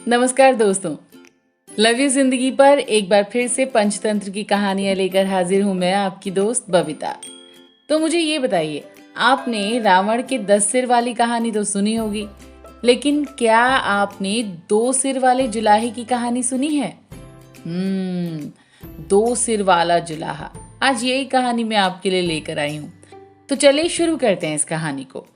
नमस्कार दोस्तों, love you जिंदगी पर एक बार फिर से पंचतंत्र की कहानियां लेकर हाजिर हूं मैं आपकी दोस्त बबीता। तो मुझे ये बताइए, आपने रावण के 10 सिर वाली कहानी तो सुनी होगी, लेकिन क्या आपने 2 सिर वाले जुलाहे की कहानी सुनी है? 2 सिर वाला जुलाहा, आज यही कहानी मैं आपके लिए लेकर आई हूँ। तो चलिए शुरू करते हैं इस कहानी को।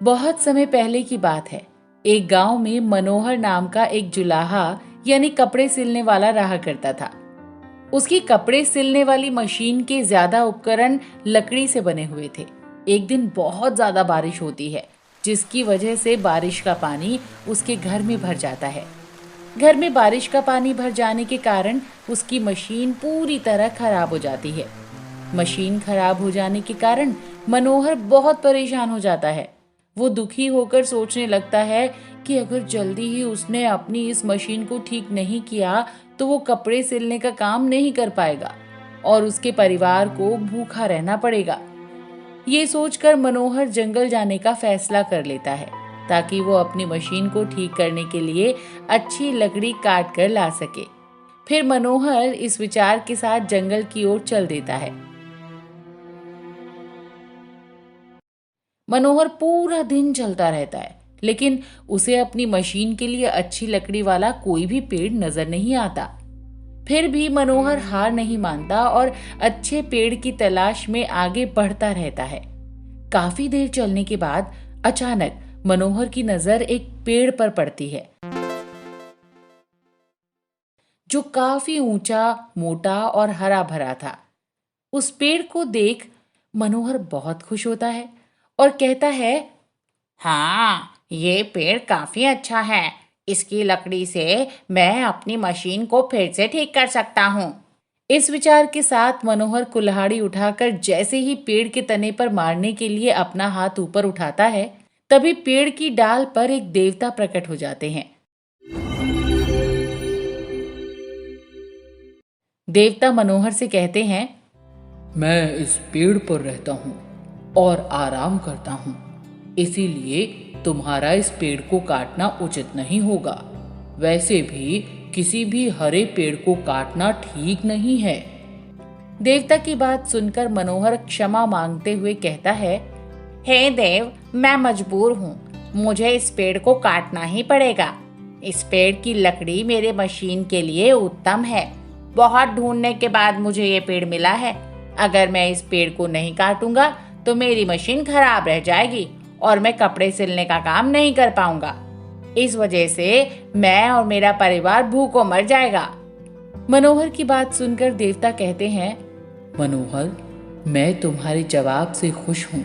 बहुत समय पहले की बात है। एक गांव में मनोहर नाम का एक जुलाहा यानी कपड़े सिलने वाला रहा करता था। उसकी कपड़े सिलने वाली मशीन के ज्यादा उपकरण लकड़ी से बने हुए थे। एक दिन बहुत ज्यादा बारिश होती है, जिसकी वजह से बारिश का पानी उसके घर में भर जाता है। घर में बारिश का पानी भर जाने के कारण उसकी मशीन पूरी तरह खराब हो जाती है। मशीन खराब हो जाने के कारण मनोहर बहुत परेशान हो जाता है। वो दुखी होकर सोचने लगता है कि अगर जल्दी ही उसने अपनी इस मशीन को ठीक नहीं किया तो वो कपड़े सिलने का काम नहीं कर पाएगा और उसके परिवार को भूखा रहना पड़ेगा। ये सोचकर मनोहर जंगल जाने का फैसला कर लेता है ताकि वो अपनी मशीन को ठीक करने के लिए अच्छी लकड़ी काट कर ला सके। फिर मनोहर इस विचार के साथ जंगल की ओर चल देता है। मनोहर पूरा दिन चलता रहता है, लेकिन उसे अपनी मशीन के लिए अच्छी लकड़ी वाला कोई भी पेड़ नजर नहीं आता। फिर भी मनोहर हार नहीं मानता और अच्छे पेड़ की तलाश में आगे बढ़ता रहता है। काफी देर चलने के बाद अचानक मनोहर की नजर एक पेड़ पर पड़ती है, जो काफी ऊंचा, मोटा और हरा भरा था। उस पेड़ को देख मनोहर बहुत खुश होता है और कहता है, हाँ, ये पेड़ काफी अच्छा है। इसकी लकड़ी से मैं अपनी मशीन को फिर से ठीक कर सकता हूँ। इस विचार के साथ मनोहर कुल्हाड़ी उठाकर जैसे ही पेड़ के तने पर मारने के लिए अपना हाथ ऊपर उठाता है, तभी पेड़ की डाल पर एक देवता प्रकट हो जाते हैं। देवता मनोहर से कहते हैं, मैं इस पेड़ पर रहता हूँ और आराम करता हूँ, इसीलिए तुम्हारा इस पेड़ को काटना उचित नहीं होगा। वैसे भी किसी भी हरे पेड़ को काटना ठीक नहीं है। देवता की बात सुनकर मनोहर क्षमा मांगते हुए कहता है, हे देव, मैं मजबूर हूँ, मुझे इस पेड़ को काटना ही पड़ेगा। इस पेड़ की लकड़ी मेरे मशीन के लिए उत्तम है। बहुत ढूंढने के बाद मुझे ये पेड़ मिला है। अगर मैं इस पेड़ को नहीं काटूंगा तो मेरी मशीन खराब रह जाएगी और मैं कपड़े सिलने का काम नहीं कर पाऊंगा। इस वजह से मैं और मेरा परिवार भूखों मर जाएगा। मनोहर की बात सुनकर देवता कहते हैं, मनोहर, मैं तुम्हारे जवाब से खुश हूँ।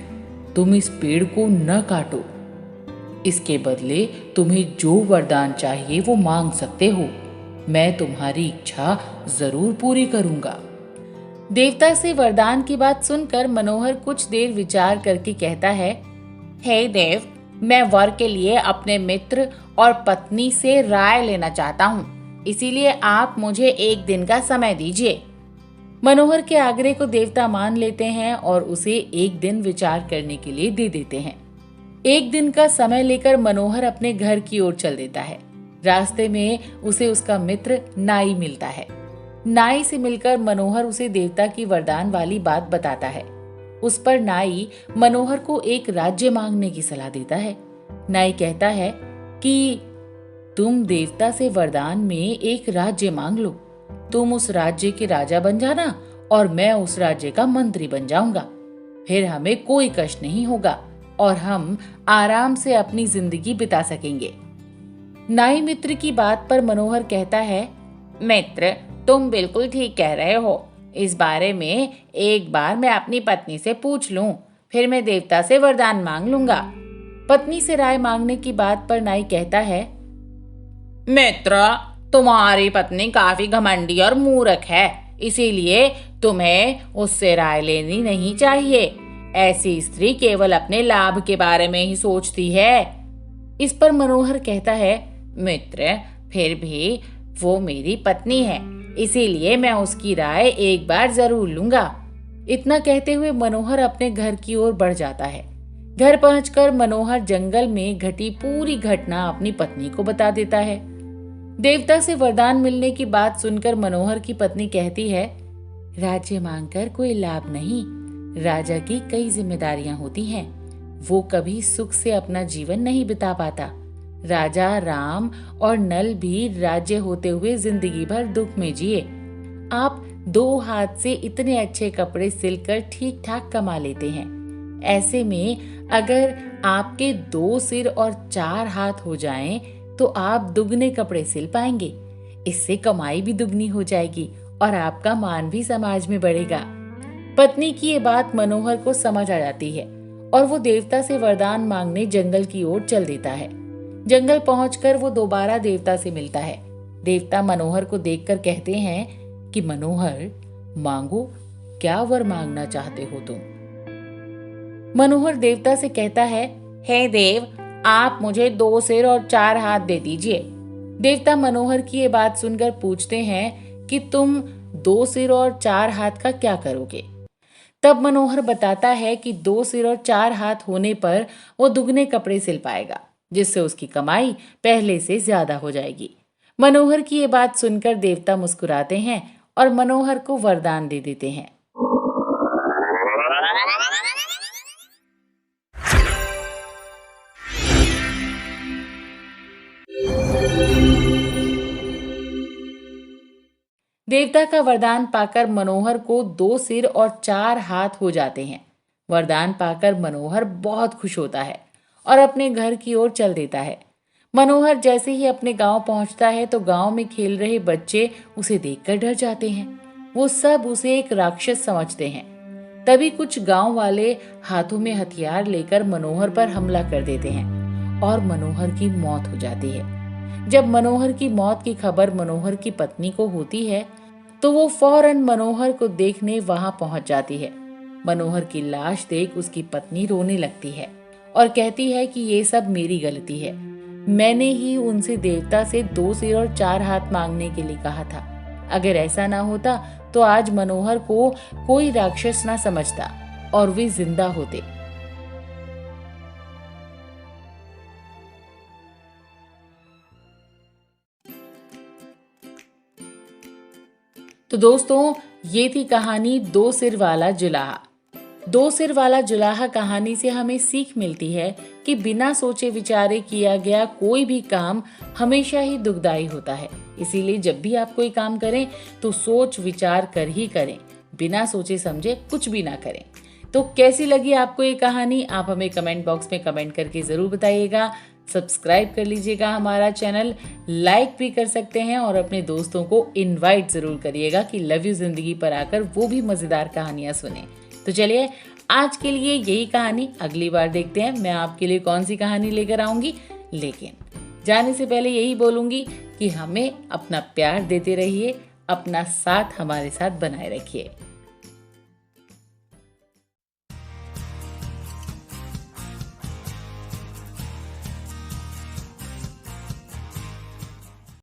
तुम इस पेड़ को न काटो। इसके बदले तुम्हें जो वरदान चाहिए वो मांग सकते हो। मैं तुम्हारी इच्छा जरूर पूरी करूंगा। देवता से वरदान की बात सुनकर मनोहर कुछ देर विचार करके कहता है, हे देव, मैं वर के लिए अपने मित्र और पत्नी से राय लेना चाहता हूँ, इसीलिए आप मुझे 1 दिन का समय दीजिए। मनोहर के आग्रह को देवता मान लेते हैं और उसे 1 दिन विचार करने के लिए दे देते हैं। 1 दिन का समय लेकर मनोहर अपने घर की ओर चल देता है। रास्ते में उसे उसका मित्र नाई मिलता है। नाई से मिलकर मनोहर उसे देवता की वरदान वाली बात बताता है। उस पर नाई मनोहर को एक राज्य मांगने की सलाह देता है। नाई कहता है कि तुम देवता से वरदान में एक राज्य मांग लो। तुम उस राज्य के राजा बन जाना और मैं उस राज्य का मंत्री बन जाऊंगा। फिर हमें कोई कष्ट नहीं होगा और हम आराम से अपनी जिंदगी बिता सकेंगे। नाई मित्र की बात पर मनोहर कहता है, मित्र, तुम बिल्कुल ठीक कह रहे हो। इस बारे में एक बार मैं अपनी पत्नी से पूछ लूं, फिर मैं देवता से वरदान मांग लूंगा। पत्नी से राय मांगने की बात पर नाई कहता है, मित्र, तुम्हारी पत्नी काफी घमंडी और मूर्ख है, इसीलिए तुम्हें उससे राय लेनी नहीं चाहिए। ऐसी स्त्री केवल अपने लाभ के बारे में ही सोचती है। इस पर मनोहर कहता है, मित्र, फिर भी वो मेरी पत्नी है, इसीलिए मैं उसकी राय एक बार जरूर लूंगा। इतना कहते हुए मनोहर अपने घर की ओर बढ़ जाता है। घर पहुंचकर मनोहर जंगल में घटी पूरी घटना अपनी पत्नी को बता देता है। देवता से वरदान मिलने की बात सुनकर मनोहर की पत्नी कहती है, राज्य मांगकर कोई लाभ नहीं, राजा की कई जिम्मेदारियां होती हैं, वो कभी सुख से अपना जीवन नहीं बिता पाता। राजा राम और नल भी राज्य होते हुए जिंदगी भर दुख में जिए। आप 2 हाथ से इतने अच्छे कपड़े सिलकर ठीक ठाक कमा लेते हैं, ऐसे में अगर आपके 2 सिर और 4 हाथ हो जाएं, तो आप दुगने कपड़े सिल पाएंगे। इससे कमाई भी दुगनी हो जाएगी और आपका मान भी समाज में बढ़ेगा। पत्नी की ये बात मनोहर को समझ आ जाती है और वो देवता से वरदान मांगने जंगल की ओर चल देता है। जंगल पहुंचकर वो दोबारा देवता से मिलता है। देवता मनोहर को देखकर कहते हैं कि मनोहर, मांगो, क्या वर मांगना चाहते हो तुम? मनोहर देवता से कहता है, हे देव, आप मुझे 2 सिर और 4 हाथ दे दीजिए। देवता मनोहर की ये बात सुनकर पूछते हैं कि तुम 2 सिर और 4 हाथ का क्या करोगे? तब मनोहर बताता है कि 2 सिर और 4 हाथ होने पर वो दुगने कपड़े सिल पाएगा, जिससे उसकी कमाई पहले से ज्यादा हो जाएगी। मनोहर की ये बात सुनकर देवता मुस्कुराते हैं और मनोहर को वरदान दे देते हैं। देवता का वरदान पाकर मनोहर को 2 सिर और 4 हाथ हो जाते हैं। वरदान पाकर मनोहर बहुत खुश होता है और अपने घर की ओर चल देता है। मनोहर जैसे ही अपने गांव पहुंचता है तो गांव में खेल रहे बच्चे उसे देखकर डर जाते हैं। वो सब उसे एक राक्षस समझते हैं। तभी कुछ गांव वाले हाथों में हथियार लेकर मनोहर पर हमला कर देते हैं और मनोहर की मौत हो जाती है। जब मनोहर की मौत की खबर मनोहर की पत्नी को होती है तो वो फौरन मनोहर को देखने वहां पहुंच जाती है। मनोहर की लाश देख उसकी पत्नी रोने लगती है और कहती है कि ये सब मेरी गलती है, मैंने ही उनसे देवता से 2 सिर और 4 हाथ मांगने के लिए कहा था। अगर ऐसा ना होता तो आज मनोहर को कोई राक्षस ना समझता और वे जिंदा होते। तो दोस्तों, ये थी कहानी 2 सिर वाला जुलाहा। 2 सिर वाला जुलाहा कहानी से हमें सीख मिलती है कि बिना सोचे विचारे किया गया कोई भी काम हमेशा ही दुखदाई होता है। इसीलिए जब भी आप कोई काम करें तो सोच विचार कर ही करें, बिना सोचे समझे कुछ भी ना करें। तो कैसी लगी आपको ये कहानी, आप हमें कमेंट बॉक्स में कमेंट करके जरूर बताइएगा। सब्सक्राइब कर लीजिएगा हमारा चैनल, लाइक भी कर सकते हैं और अपने दोस्तों को इनवाइट जरूर करिएगा कि लव यू जिंदगी पर आकर वो भी मजेदार कहानियां सुने। तो चलिए, आज के लिए यही कहानी, अगली बार देखते हैं मैं आपके लिए कौन सी कहानी लेकर आऊंगी। लेकिन जाने से पहले यही बोलूंगी कि हमें अपना प्यार देते रहिए, अपना साथ हमारे साथ बनाए रखिए।